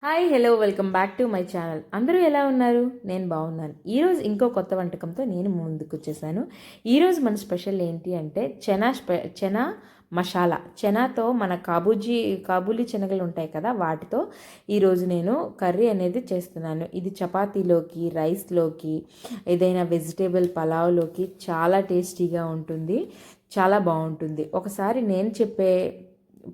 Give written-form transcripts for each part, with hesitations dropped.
Hi hello welcome back to my channel. అందరూ ఎలా ఉన్నారు? నేను బాగున్నాను. ఈరోజు ఇంకో కొత్త వంటకంతో నేను ముందుకు వచ్చేసాను. ఈరోజు మన స్పెషల్ ఏంటి అంటే చెనా మసాలా. చెనాతో మన కాబూలీ శనగలు ఉంటాయి కదా, వాటితో ఈరోజు నేను కర్రీ అనేది చేస్తున్నాను. ఇది చపాతీలోకి, రైస్లోకి, ఏదైనా వెజిటేబుల్ పలావ్లోకి చాలా టేస్టీగా ఉంటుంది, చాలా బాగుంటుంది. ఒకసారి నేను చెప్పే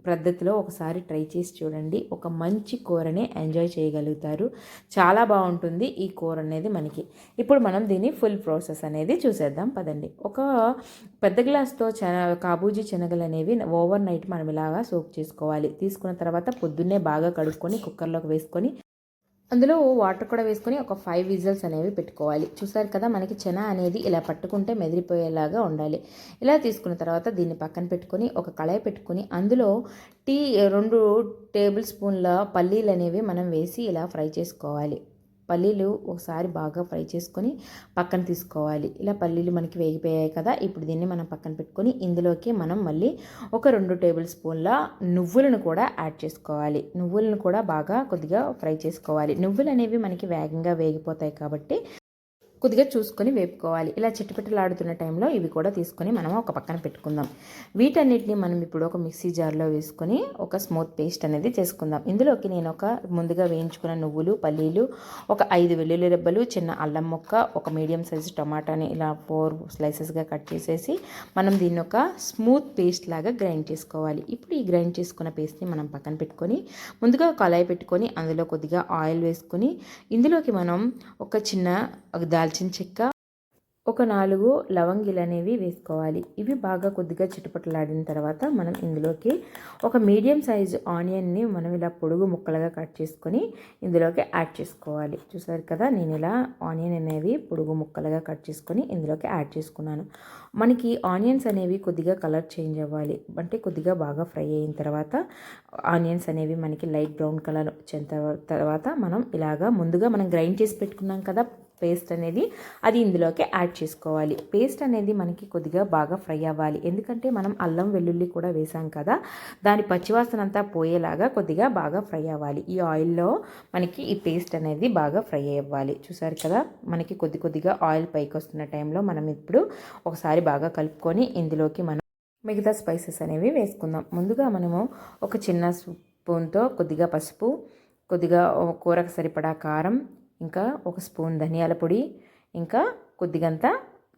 పద్ధతిలో ఒకసారి ట్రై చేసి చూడండి. ఒక మంచి కూరని ఎంజాయ్ చేయగలుగుతారు. చాలా బాగుంటుంది ఈ కూర అనేది మనకి. ఇప్పుడు మనం దీని ఫుల్ ప్రాసెస్ అనేది చూసేద్దాం పదండి. ఒక పెద్ద గ్లాస్తో కాబూజీ శనగలు అనేవి ఓవర్ నైట్ మనం ఇలాగా సోక్ చేసుకోవాలి. తీసుకున్న తర్వాత పొద్దున్నే బాగా కడుక్కొని కుక్కర్లోకి వేసుకొని అందులో వాటర్ కూడా వేసుకొని ఒక 5 విజిల్స్ అనేవి పెట్టుకోవాలి. చూసారు కదా, మనకి చెనా అనేది ఇలా పట్టుకుంటే మెదిరిపోయేలాగా ఉండాలి. ఇలా తీసుకున్న తర్వాత దీన్ని పక్కన పెట్టుకొని ఒక కళాయి పెట్టుకొని అందులో 2 టేబుల్ స్పూన్ల పల్లీలు అనేవి మనం వేసి ఇలా ఫ్రై చేసుకోవాలి. పల్లీలు ఒకసారి బాగా ఫ్రై చేసుకొని పక్కన తీసుకోవాలి. ఇలా పల్లీలు మనకి వేగిపోయాయి కదా, ఇప్పుడు దీన్ని మనం పక్కన పెట్టుకొని ఇందులోకి మనం మళ్ళీ ఒక 2 టేబుల్ స్పూన్ల నువ్వులను కూడా యాడ్ చేసుకోవాలి. నువ్వులను కూడా బాగా కొద్దిగా ఫ్రై చేసుకోవాలి. నువ్వులు అనేవి మనకి వేగంగా వేగిపోతాయి కాబట్టి కొద్దిగా చూసుకొని వేపుకోవాలి. ఇలా చిట్టుపిట్టలాడుతున్న టైంలో ఇవి కూడా తీసుకొని మనం ఒక పక్కన పెట్టుకుందాం. వీటన్నిటిని మనం ఇప్పుడు ఒక మిక్సీ జార్లో వేసుకొని ఒక స్మూత్ పేస్ట్ అనేది చేసుకుందాం. ఇందులోకి నేను ఒక ముందుగా వేయించుకున్న నువ్వులు, పల్లీలు, ఒక 5 వెల్లుల్లి రెబ్బలు, చిన్న అల్లం ముక్క, ఒక మీడియం సైజు టమాటాని ఇలా 4 స్లైసెస్గా కట్ చేసేసి మనం దీన్ని ఒక స్మూత్ పేస్ట్ లాగా గ్రైండ్ చేసుకోవాలి. ఇప్పుడు ఈ గ్రైండ్ చేసుకున్న పేస్ట్ని మనం పక్కన పెట్టుకొని ముందుగా కళాయి పెట్టుకొని అందులో కొద్దిగా ఆయిల్ వేసుకొని ఇందులోకి మనం ఒక దాల్చిన చెక్క, ఒక 4 లవంగిలు అనేవి వేసుకోవాలి. ఇవి బాగా కొద్దిగా చిటపటలాడిన తర్వాత మనం ఇందులోకి ఒక మీడియం సైజు ఆనియన్ని మనం ఇలా పొడుగు ముక్కలుగా కట్ చేసుకొని ఇందులోకి యాడ్ చేసుకోవాలి. చూసారు కదా, నేను ఇలా ఆనియన్ అనేవి పొడుగు ముక్కలుగా కట్ చేసుకొని ఇందులోకి యాడ్ చేసుకున్నాను. మనకి ఆనియన్స్ అనేవి కొద్దిగా కలర్ చేంజ్ అవ్వాలి, అంటే కొద్దిగా బాగా ఫ్రై అయిన తర్వాత ఆనియన్స్ అనేవి మనకి లైట్ బ్రౌన్ కలర్ వచ్చిన తర్వాత మనం ఇలాగా ముందుగా మనం గ్రైండ్ చేసి పెట్టుకున్నాం కదా పేస్ట్ అనేది, అది ఇందులోకి యాడ్ చేసుకోవాలి. పేస్ట్ అనేది మనకి కొద్దిగా బాగా ఫ్రై అవ్వాలి, ఎందుకంటే మనం అల్లం వెల్లుల్లి కూడా వేసాం కదా, దాని పచ్చివాసన అంతా పోయేలాగా కొద్దిగా బాగా ఫ్రై అవ్వాలి. ఈ ఆయిల్లో మనకి ఈ పేస్ట్ అనేది బాగా ఫ్రై అవ్వాలి. చూసారు కదా, మనకి కొద్దిగా ఆయిల్ పైకి వస్తున్న టైంలో మనం ఇప్పుడు ఒకసారి బాగా కలుపుకొని ఇందులోకి మనం మిగతా స్పైసెస్ అనేవి వేసుకుందాం. ముందుగా మనము ఒక చిన్న స్పూన్తో కొద్దిగా పసుపు, కొద్దిగా కూరకు సరిపడా కారం, ఇంకా ఒక స్పూన్ ధనియాల పొడి, ఇంకా కొద్దిగంత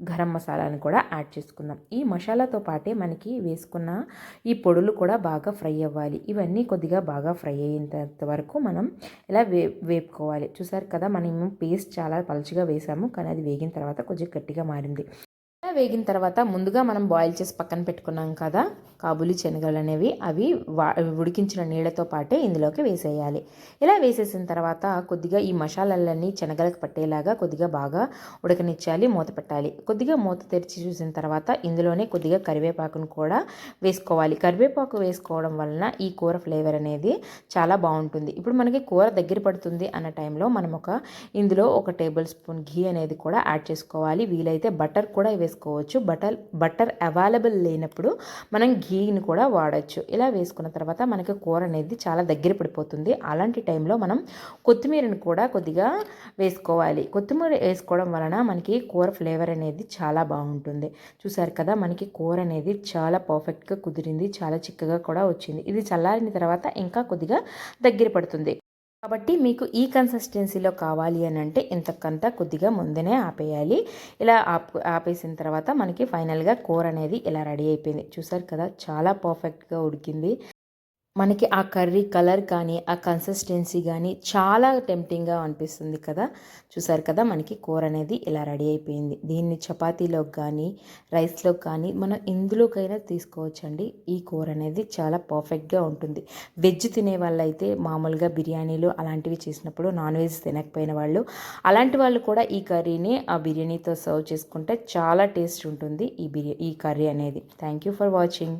గరం మసాలాను కూడా యాడ్ చేసుకుందాం. ఈ మసాలాతో పాటే మనకి వేసుకున్న ఈ పొడులు కూడా బాగా ఫ్రై అవ్వాలి. ఇవన్నీ కొద్దిగా బాగా ఫ్రై అయ్యేంత వరకు మనం ఇలా వేపుకోవాలి. చూసారు కదా, మనం పేస్ట్ చాలా పలుచగా వేసాము, కానీ అది వేగిన తర్వాత కొంచెం గట్టిగా మారింది. వేగిన తర్వాత ముందుగా మనం బాయిల్ చేసి పక్కన పెట్టుకున్నాం కదా కాబూలీ శనగలు అనేవి, అవి ఉడికించిన నీళ్ళతో పాటే ఇందులోకి వేసేయాలి. ఇలా వేసేసిన తర్వాత కొద్దిగా ఈ మసాలాలన్నీ శనగలకు పట్టేలాగా కొద్దిగా బాగా ఉడకనిచ్చాలి, మూత పెట్టాలి. కొద్దిగా మూత తెరిచి చూసిన తర్వాత ఇందులోనే కొద్దిగా కరివేపాకును కూడా వేసుకోవాలి. కరివేపాకు వేసుకోవడం వలన ఈ కూర ఫ్లేవర్ అనేది చాలా బాగుంటుంది. ఇప్పుడు మనకి కూర దగ్గర పడుతుంది అన్న టైంలో మనం ఇందులో ఒక టేబుల్ స్పూన్ ఘీ అనేది కూడా యాడ్ చేసుకోవాలి. వీలైతే బటర్ కూడా వేసుకోవచ్చు. బటర్ అవైలబుల్ లేనప్పుడు మనం ఘీని కూడా వాడచ్చు. ఇలా వేసుకున్న తర్వాత మనకి కూర అనేది చాలా దగ్గర పడిపోతుంది. అలాంటి టైంలో మనం కొత్తిమీరని కూడా కొద్దిగా వేసుకోవాలి. కొత్తిమీర వేసుకోవడం వలన మనకి కూర ఫ్లేవర్ అనేది చాలా బాగుంటుంది. చూసారు కదా, మనకి కూర అనేది చాలా పర్ఫెక్ట్గా కుదిరింది, చాలా చిక్కగా కూడా వచ్చింది. ఇది చల్లారిన తర్వాత ఇంకా కొద్దిగా దగ్గర పడుతుంది. కాబట్టి మీకు ఈ కన్సిస్టెన్సీలో కావాలి అని అంటే ఇంతకంతా కొద్దిగా ముందునే ఆపేయాలి. ఇలా ఆపేసిన తర్వాత మనకి ఫైనల్గా కూర అనేది ఇలా రెడీ అయిపోయింది. చూసారు కదా, చాలా పర్ఫెక్ట్గా ఉడికింది. మనకి ఆ కర్రీ కలర్ కానీ ఆ కన్సిస్టెన్సీ కానీ చాలా టెంప్టింగ్గా అనిపిస్తుంది కదా. చూసారు కదా, మనకి కూర అనేది ఇలా రెడీ అయిపోయింది. దీన్ని చపాతీలోకి కానీ రైస్లోకి కానీ మనం ఇందులోకైనా తీసుకోవచ్చండి. ఈ కూర అనేది చాలా పర్ఫెక్ట్గా ఉంటుంది. వెజ్ తినే వాళ్ళైతే మామూలుగా బిర్యానీలు అలాంటివి చేసినప్పుడు, నాన్ వెజ్ తినకపోయిన వాళ్ళు అలాంటి వాళ్ళు కూడా ఈ కర్రీని ఆ బిర్యానీతో సర్వ్ చేసుకుంటే చాలా టేస్ట్ ఉంటుంది ఈ కర్రీ అనేది. Thank you for watching.